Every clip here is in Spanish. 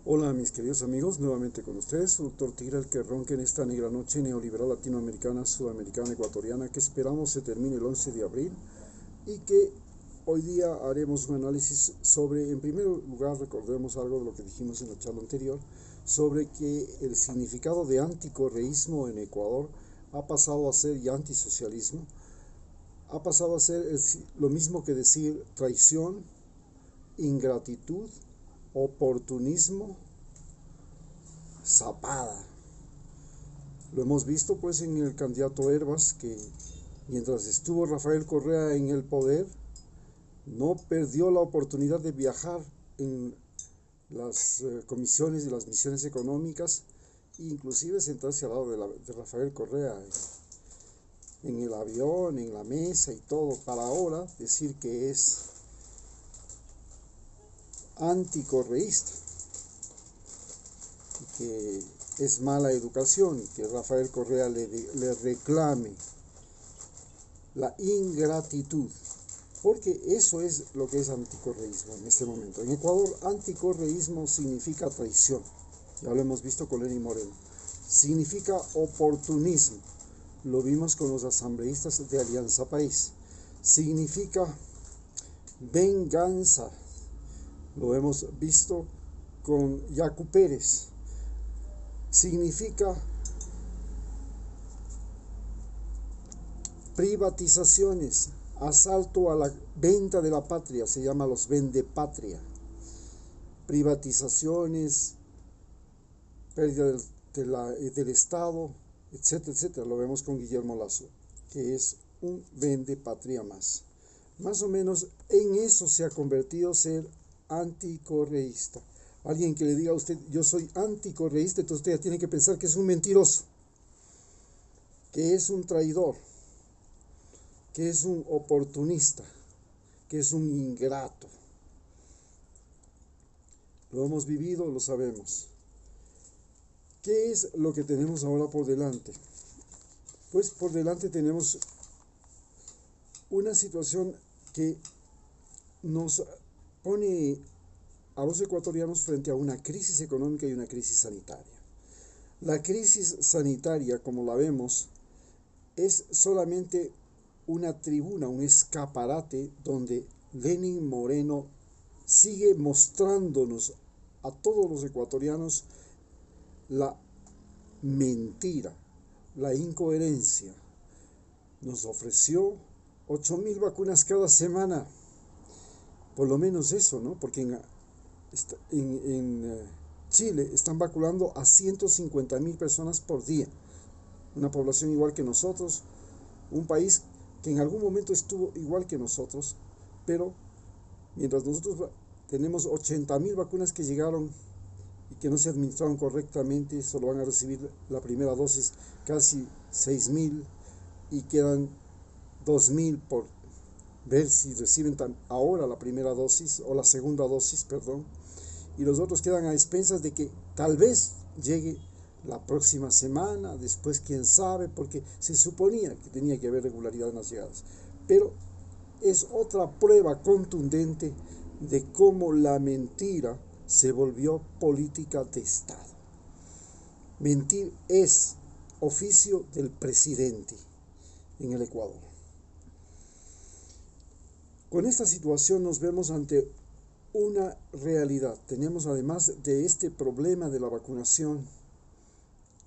Hola mis queridos amigos, nuevamente con ustedes, su doctor Tigre, el que ronca en esta negra noche neoliberal latinoamericana, sudamericana, ecuatoriana, que esperamos se termine el 11 de abril y que hoy día haremos un análisis sobre, en primer lugar, recordemos algo de lo que dijimos en la charla anterior, sobre que el significado de anticorreísmo en Ecuador ha pasado a ser, y antisocialismo, ha pasado a ser lo mismo que decir traición, ingratitud, oportunismo, zapada. Lo hemos visto pues en el candidato Herbas, que mientras estuvo Rafael Correa en el poder, no perdió la oportunidad de viajar en las comisiones y las misiones económicas, inclusive sentarse al lado de Rafael Correa en el avión, en la mesa y todo, para ahora decir que es anticorreísta, que es mala educación, que Rafael Correa le reclame la ingratitud, porque eso es lo que es anticorreísmo en este momento. En Ecuador, anticorreísmo significa traición, ya lo hemos visto con Lenín Moreno, significa oportunismo, lo vimos con los asambleístas de Alianza País, significa venganza, lo hemos visto con Yacu Pérez, significa privatizaciones, asalto a la venta de la patria, se llama los vendepatria, privatizaciones, pérdida del Estado, etcétera, etcétera. Lo vemos con Guillermo Lazo, que es un vendepatria más. Más o menos en eso se ha convertido ser anticorreísta. Alguien que le diga a usted, yo soy anticorreísta, entonces usted ya tiene que pensar que es un mentiroso, que es un traidor, que es un oportunista, que es un ingrato. Lo hemos vivido, lo sabemos. ¿Qué es lo que tenemos ahora por delante? Pues por delante tenemos una situación que nos pone a los ecuatorianos frente a una crisis económica y una crisis sanitaria. La crisis sanitaria, como la vemos, es solamente una tribuna, un escaparate donde Lenín Moreno sigue mostrándonos a todos los ecuatorianos la mentira, la incoherencia. Nos ofreció 8.000 vacunas cada semana, por lo menos eso, ¿no? Porque en Chile están vacunando a 150.000 personas por día, una población igual que nosotros, un país que en algún momento estuvo igual que nosotros, pero mientras nosotros tenemos 80.000 vacunas que llegaron y que no se administraron correctamente, solo van a recibir la primera dosis casi 6.000 y quedan 2.000 por ver si reciben ahora la primera dosis o la segunda dosis, perdón, y los otros quedan a expensas de que tal vez llegue la próxima semana, después quién sabe, porque se suponía que tenía que haber regularidad en las llegadas. Pero es otra prueba contundente de cómo la mentira se volvió política de Estado. Mentir es oficio del presidente en el Ecuador. Con esta situación nos vemos ante una realidad. Tenemos además de este problema de la vacunación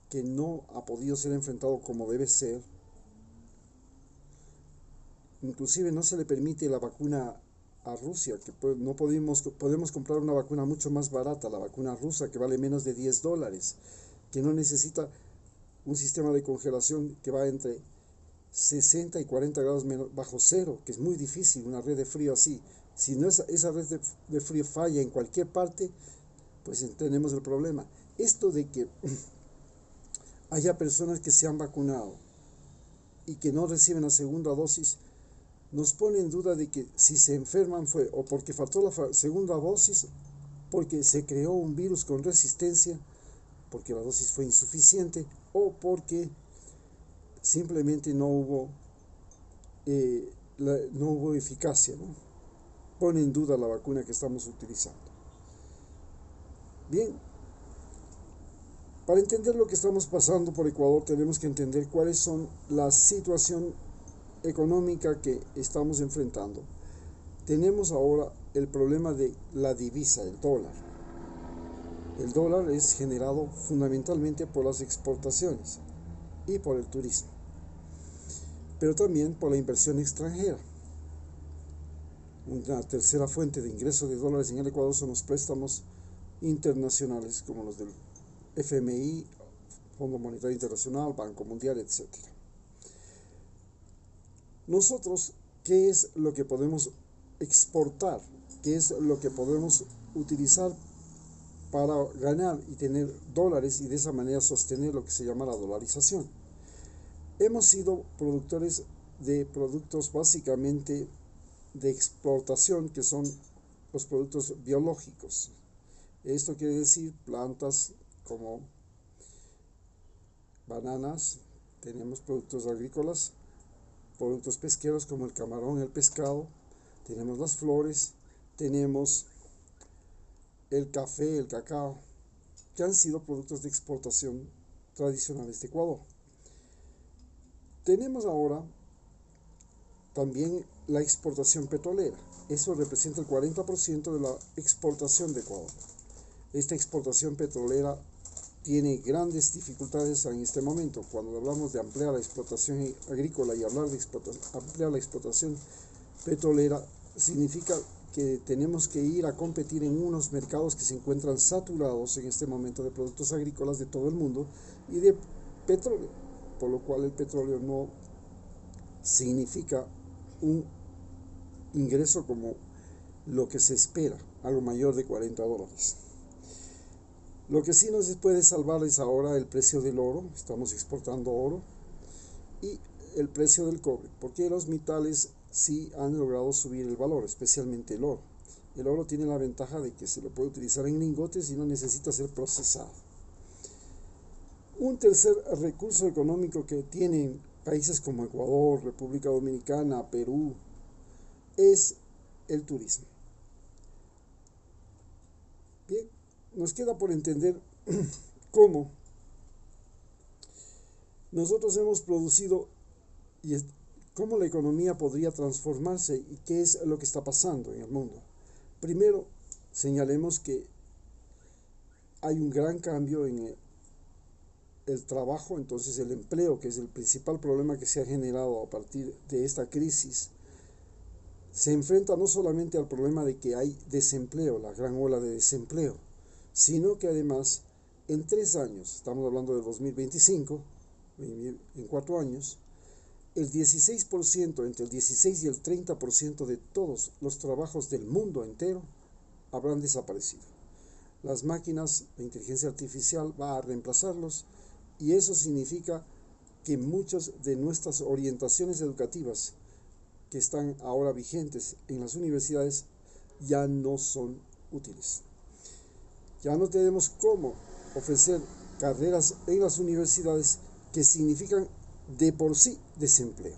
que no ha podido ser enfrentado como debe ser. Inclusive no se le permite la vacuna a Rusia, que no podemos comprar una vacuna mucho más barata, la vacuna rusa, que vale menos de $10, que no necesita un sistema de congelación que va entre 60 y 40 grados bajo cero, que es muy difícil una red de frío así. Si no esa red de frío falla en cualquier parte, pues tenemos el problema. Esto de que haya personas que se han vacunado y que no reciben la segunda dosis, nos pone en duda de que si se enferman fue o porque faltó la segunda dosis, porque se creó un virus con resistencia, porque la dosis fue insuficiente, o porque simplemente no hubo eficacia, ¿no? Pone en duda la vacuna que estamos utilizando. Bien, para entender lo que estamos pasando por Ecuador tenemos que entender cuáles son la situación económica que estamos enfrentando. Tenemos ahora el problema de la divisa, el dólar. El dólar es generado fundamentalmente por las exportaciones y por el turismo, pero también por la inversión extranjera. Una tercera fuente de ingreso de dólares en el Ecuador son los préstamos internacionales como los del FMI, Fondo Monetario Internacional, Banco Mundial, etc. Nosotros, ¿qué es lo que podemos exportar? ¿Qué es lo que podemos utilizar para ganar y tener dólares y de esa manera sostener lo que se llama la dolarización? Hemos sido productores de productos básicamente de exportación, que son los productos biológicos. Esto quiere decir plantas como bananas, tenemos productos agrícolas, productos pesqueros como el camarón, el pescado, tenemos las flores, tenemos el café, el cacao, que han sido productos de exportación tradicionales de Ecuador. Tenemos ahora también la exportación petrolera. Eso representa el 40% de la exportación de Ecuador. Esta exportación petrolera tiene grandes dificultades en este momento. Cuando hablamos de ampliar la explotación agrícola y hablar de ampliar la explotación petrolera, significa que tenemos que ir a competir en unos mercados que se encuentran saturados en este momento de productos agrícolas de todo el mundo y de petróleo, por lo cual el petróleo no significa un ingreso como lo que se espera, algo mayor de $40. Lo que sí nos puede salvar es ahora el precio del oro, estamos exportando oro, y el precio del cobre, porque los metales sí han logrado subir el valor, especialmente el oro. El oro tiene la ventaja de que se lo puede utilizar en lingotes y no necesita ser procesado. Un tercer recurso económico que tienen países como Ecuador, República Dominicana, Perú, es el turismo. Bien, nos queda por entender cómo nosotros hemos producido y cómo la economía podría transformarse y qué es lo que está pasando en el mundo. Primero, señalemos que hay un gran cambio en el trabajo, entonces el empleo, que es el principal problema que se ha generado a partir de esta crisis, se enfrenta no solamente al problema de que hay desempleo, la gran ola de desempleo, sino que además en 3 años, estamos hablando de 2025, en 4 años, el 16%, entre el 16 y el 30% de todos los trabajos del mundo entero habrán desaparecido. Las máquinas, la inteligencia artificial va a reemplazarlos y eso significa que muchas de nuestras orientaciones educativas que están ahora vigentes en las universidades ya no son útiles. Ya no tenemos cómo ofrecer carreras en las universidades que significan de por sí desempleo.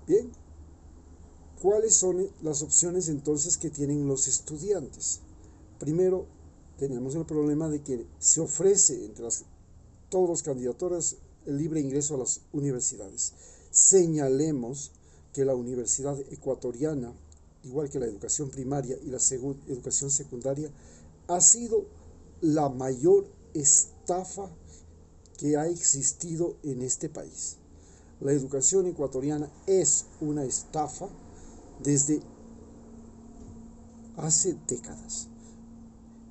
Bien, ¿cuáles son las opciones entonces que tienen los estudiantes? Primero, tenemos el problema de que se ofrece entre todas las candidaturas el libre ingreso a las universidades. Señalemos que la universidad ecuatoriana, igual que la educación primaria y la educación secundaria, ha sido la mayor estafa que ha existido en este país. La educación ecuatoriana es una estafa desde hace décadas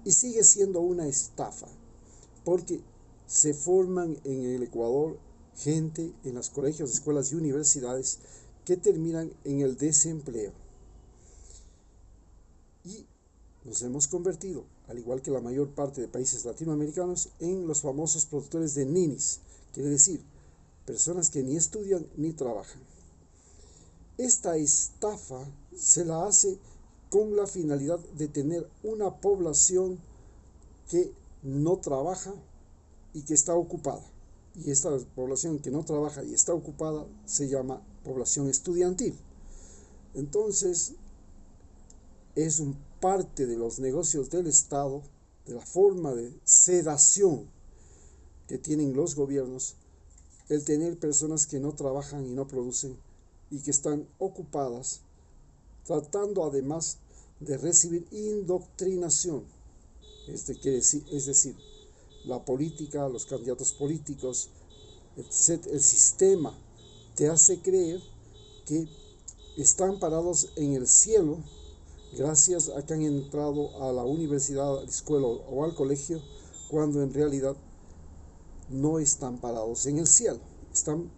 y sigue siendo una estafa porque se forman en el Ecuador gente en los colegios, escuelas y universidades que terminan en el desempleo. Y nos hemos convertido, al igual que la mayor parte de países latinoamericanos, en los famosos productores de ninis, quiere decir, personas que ni estudian ni trabajan. Esta estafa se la hace con la finalidad de tener una población que no trabaja y que está ocupada. Y esta población que no trabaja y está ocupada se llama población estudiantil. Entonces, es un parte de los negocios del Estado, de la forma de sedación que tienen los gobiernos, el tener personas que no trabajan y no producen y que están ocupadas, tratando además de recibir indoctrinación. Es decir, la política, los candidatos políticos, el sistema te hace creer que están parados en el cielo gracias a que han entrado a la universidad, a la escuela o al colegio, cuando en realidad no están parados en el cielo, están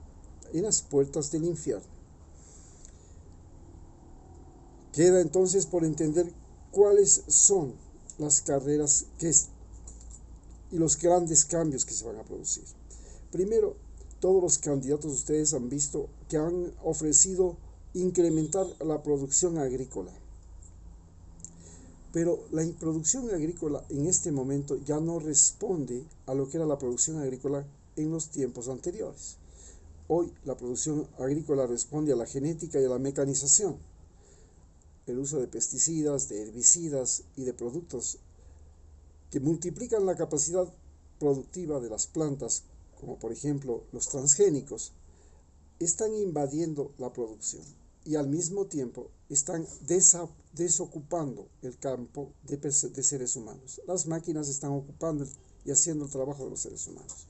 en las puertas del infierno. Queda entonces por entender cuáles son las carreras y los grandes cambios que se van a producir. Primero, todos los candidatos ustedes han visto que han ofrecido incrementar la producción agrícola. Pero la producción agrícola en este momento ya no responde a lo que era la producción agrícola en los tiempos anteriores. Hoy la producción agrícola responde a la genética y a la mecanización. El uso de pesticidas, de herbicidas y de productos que multiplican la capacidad productiva de las plantas, como por ejemplo los transgénicos, están invadiendo la producción y al mismo tiempo están desocupando el campo de seres humanos. Las máquinas están ocupando y haciendo el trabajo de los seres humanos.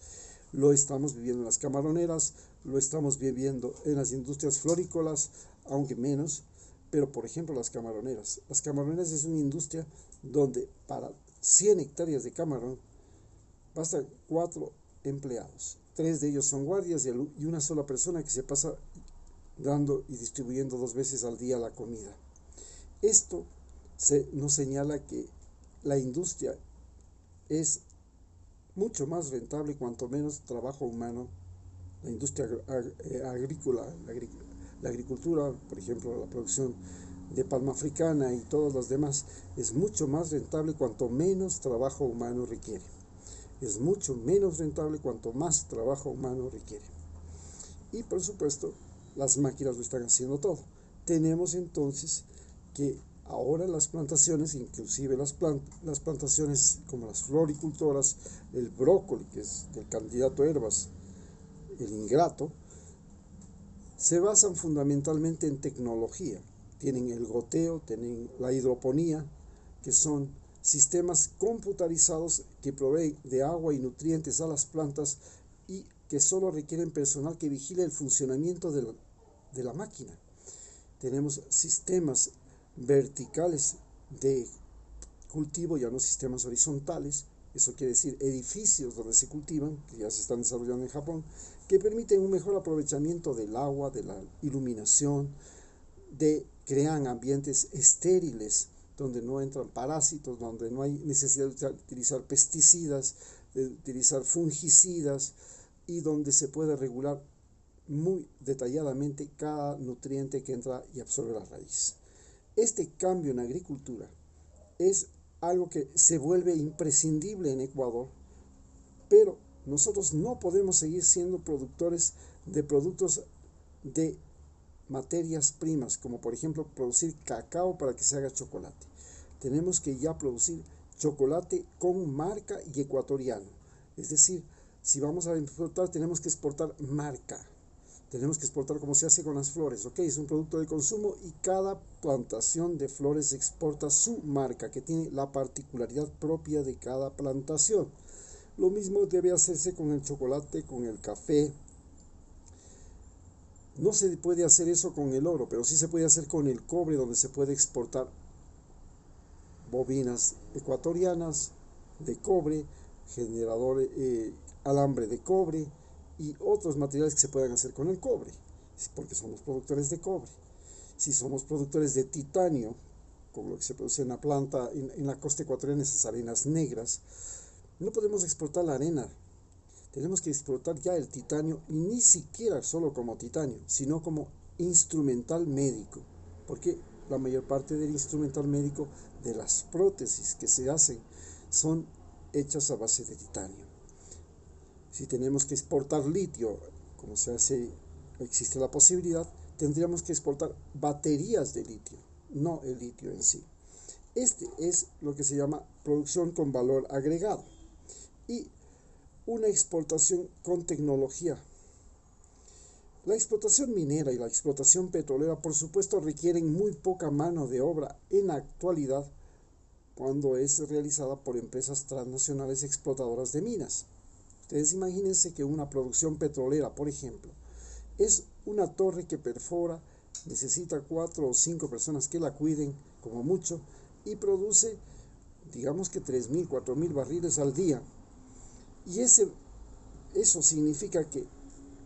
Lo estamos viviendo en las camaroneras, lo estamos viviendo en las industrias florícolas, aunque menos, pero por ejemplo las camaroneras. Las camaroneras es una industria donde para 100 hectáreas de camarón bastan 4 empleados. 3 de ellos son guardias y una sola persona que se pasa dando y distribuyendo 2 veces al día la comida. Esto nos señala que la industria es mucho más rentable cuanto menos trabajo humano. La industria agrícola, la agricultura, por ejemplo, la producción de palma africana y todas las demás, es mucho más rentable cuanto menos trabajo humano requiere. Es mucho menos rentable cuanto más trabajo humano requiere. Y por supuesto, las máquinas lo están haciendo todo. Tenemos entonces que ahora las plantaciones, inclusive las plantaciones como las floricultoras, el brócoli, que es el candidato a herbas, el ingrato, se basan fundamentalmente en tecnología. Tienen el goteo, tienen la hidroponía, que son sistemas computarizados que proveen de agua y nutrientes a las plantas y que solo requieren personal que vigile el funcionamiento de la máquina. Tenemos sistemas verticales de cultivo, ya no sistemas horizontales. Eso quiere decir edificios donde se cultivan, que ya se están desarrollando en Japón, que permiten un mejor aprovechamiento del agua, de la iluminación, crean ambientes estériles, donde no entran parásitos, donde no hay necesidad de utilizar pesticidas, de utilizar fungicidas, y donde se puede regular muy detalladamente cada nutriente que entra y absorbe la raíz. Este cambio en agricultura es algo que se vuelve imprescindible en Ecuador, pero nosotros no podemos seguir siendo productores de productos de materias primas, como por ejemplo producir cacao para que se haga chocolate. Tenemos que ya producir chocolate con marca y ecuatoriano. Es decir, si vamos a exportar, tenemos que exportar marca. Tenemos que exportar como se hace con las flores, ¿ok? Es un producto de consumo y cada plantación de flores exporta su marca, que tiene la particularidad propia de cada plantación. Lo mismo debe hacerse con el chocolate, con el café. No se puede hacer eso con el oro, pero sí se puede hacer con el cobre, donde se puede exportar bobinas ecuatorianas de cobre, alambre de cobre y otros materiales que se puedan hacer con el cobre, porque somos productores de cobre. Si somos productores de titanio, como lo que se produce en la planta, en la costa ecuatoriana, esas arenas negras, no podemos exportar la arena. Tenemos que exportar ya el titanio, y ni siquiera solo como titanio, sino como instrumental médico, porque la mayor parte del instrumental médico, de las prótesis que se hacen, son hechas a base de titanio. Si tenemos que exportar litio, como existe la posibilidad, tendríamos que exportar baterías de litio, no el litio en sí. Este es lo que se llama producción con valor agregado y una exportación con tecnología. La explotación minera y la explotación petrolera, por supuesto, requieren muy poca mano de obra en la actualidad cuando es realizada por empresas transnacionales explotadoras de minas. Ustedes imagínense que una producción petrolera, por ejemplo, es una torre que perfora, necesita 4 o 5 personas que la cuiden como mucho y produce, digamos que 3.000, 4.000 barriles al día. Y eso significa que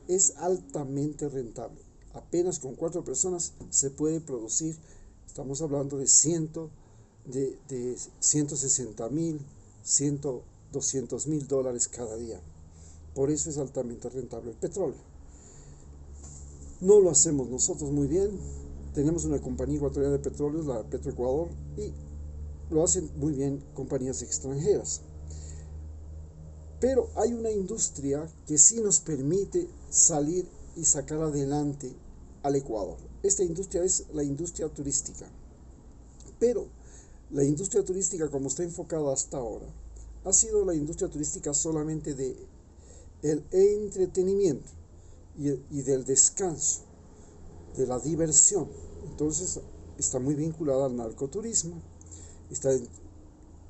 es altamente rentable. Apenas con 4 personas se puede producir, estamos hablando de 160.000, 200.000 dólares cada día. Por eso es altamente rentable el petróleo. No lo hacemos nosotros muy bien. Tenemos una compañía ecuatoriana de petróleos, la Petroecuador, y lo hacen muy bien compañías extranjeras. Pero hay una industria que sí nos permite salir y sacar adelante al Ecuador. Esta industria es la industria turística. Pero la industria turística, como está enfocada hasta ahora, ha sido la industria turística solamente de el entretenimiento y del descanso, de la diversión. Entonces está muy vinculada al narcoturismo, está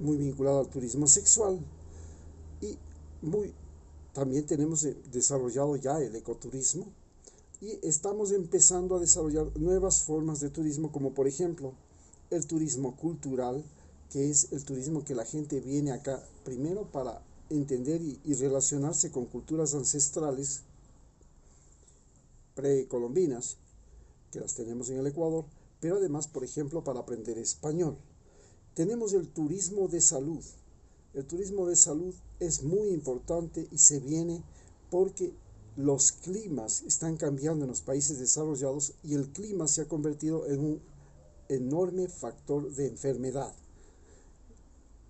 muy vinculada al turismo sexual y también tenemos desarrollado ya el ecoturismo y estamos empezando a desarrollar nuevas formas de turismo, como por ejemplo el turismo cultural, que es el turismo que la gente viene acá primero para entender y relacionarse con culturas ancestrales precolombinas, que las tenemos en el Ecuador, pero además, por ejemplo, para aprender español. Tenemos el turismo de salud. El turismo de salud es muy importante y se viene porque los climas están cambiando en los países desarrollados y el clima se ha convertido en un enorme factor de enfermedad,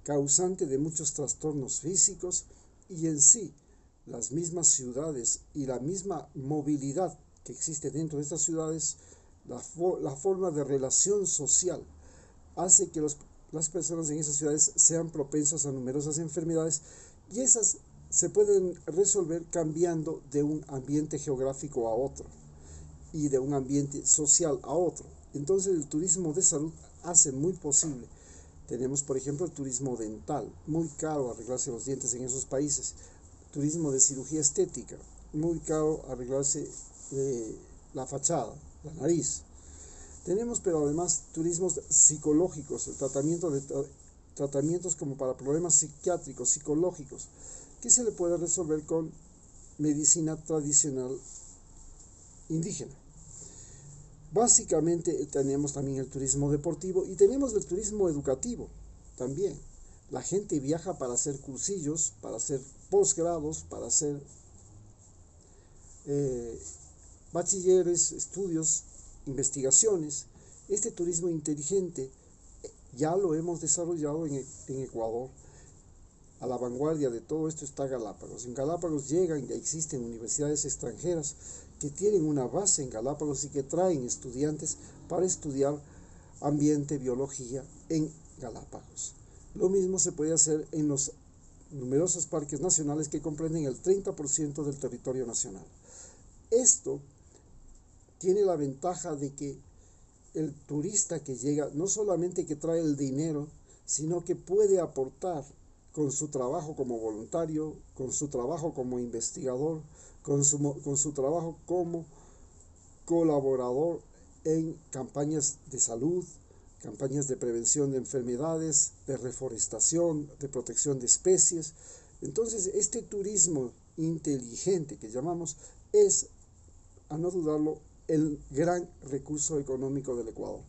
causante de muchos trastornos físicos, y en sí las mismas ciudades y la misma movilidad que existe dentro de estas ciudades, la forma de relación social hace que las personas en esas ciudades sean propensas a numerosas enfermedades, y esas se pueden resolver cambiando de un ambiente geográfico a otro y de un ambiente social a otro. Entonces el turismo de salud hace muy posible. Tenemos, por ejemplo, el turismo dental, muy caro arreglarse los dientes en esos países. Turismo de cirugía estética, muy caro arreglarse la fachada, la nariz. Tenemos, pero además, turismos psicológicos, el tratamientos como para problemas psiquiátricos, psicológicos, que se le puede resolver con medicina tradicional indígena. Básicamente tenemos también el turismo deportivo y tenemos el turismo educativo también. La gente viaja para hacer cursillos, para hacer posgrados, para hacer bachilleres, estudios, investigaciones. Este turismo inteligente ya lo hemos desarrollado en Ecuador. A la vanguardia de todo esto está Galápagos. En Galápagos llegan, ya existen universidades extranjeras que tienen una base en Galápagos y que traen estudiantes para estudiar ambiente, biología en Galápagos. Lo mismo se puede hacer en los numerosos parques nacionales que comprenden el 30% del territorio nacional. Esto tiene la ventaja de que el turista que llega no solamente que trae el dinero, sino que puede aportar con su trabajo como voluntario, con su trabajo como investigador, con su trabajo como colaborador en campañas de salud, campañas de prevención de enfermedades, de reforestación, de protección de especies. Entonces, este turismo inteligente que llamamos es, a no dudarlo, el gran recurso económico del Ecuador.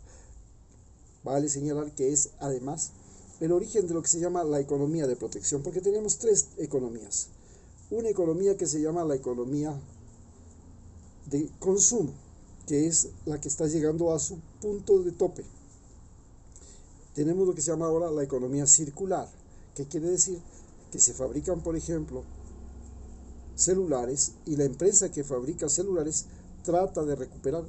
Vale señalar que es, además, el origen de lo que se llama la economía de protección, porque tenemos tres economías. Una economía que se llama la economía de consumo, que es la que está llegando a su punto de tope. Tenemos lo que se llama ahora la economía circular, que quiere decir que se fabrican, por ejemplo, celulares, y la empresa que fabrica celulares trata de recuperar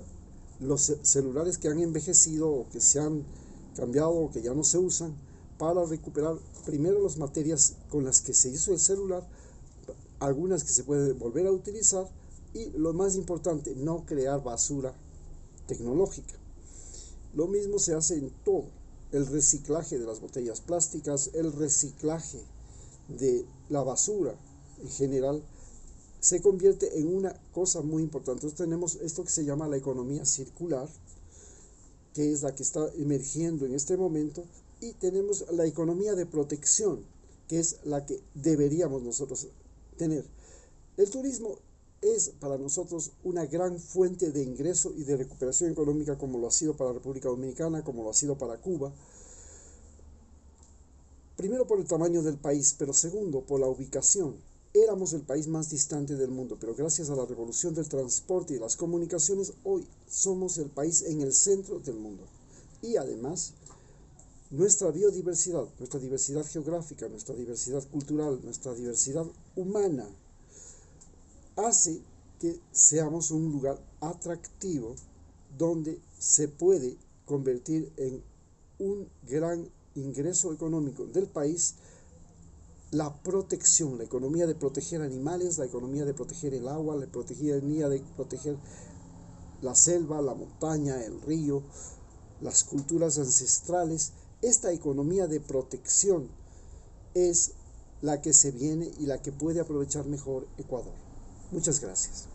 los celulares que han envejecido o que se han cambiado o que ya no se usan, para recuperar primero las materias con las que se hizo el celular, algunas que se pueden volver a utilizar, y lo más importante, no crear basura tecnológica. Lo mismo se hace en todo, el reciclaje de las botellas plásticas, el reciclaje de la basura en general, se convierte en una cosa muy importante. Entonces tenemos esto que se llama la economía circular, que es la que está emergiendo en este momento, y tenemos la economía de protección, que es la que deberíamos nosotros tener. El turismo es para nosotros una gran fuente de ingreso y de recuperación económica, como lo ha sido para la República Dominicana, como lo ha sido para Cuba. Primero por el tamaño del país, pero segundo por la ubicación. Éramos el país más distante del mundo, pero gracias a la revolución del transporte y las comunicaciones, hoy somos el país en el centro del mundo. Y además, nuestra biodiversidad, nuestra diversidad geográfica, nuestra diversidad cultural, nuestra diversidad humana, hace que seamos un lugar atractivo donde se puede convertir en un gran ingreso económico del país la protección, la economía de proteger animales, la economía de proteger el agua, la economía de proteger la selva, la montaña, el río, las culturas ancestrales. Esta economía de protección es la que se viene y la que puede aprovechar mejor Ecuador. Muchas gracias.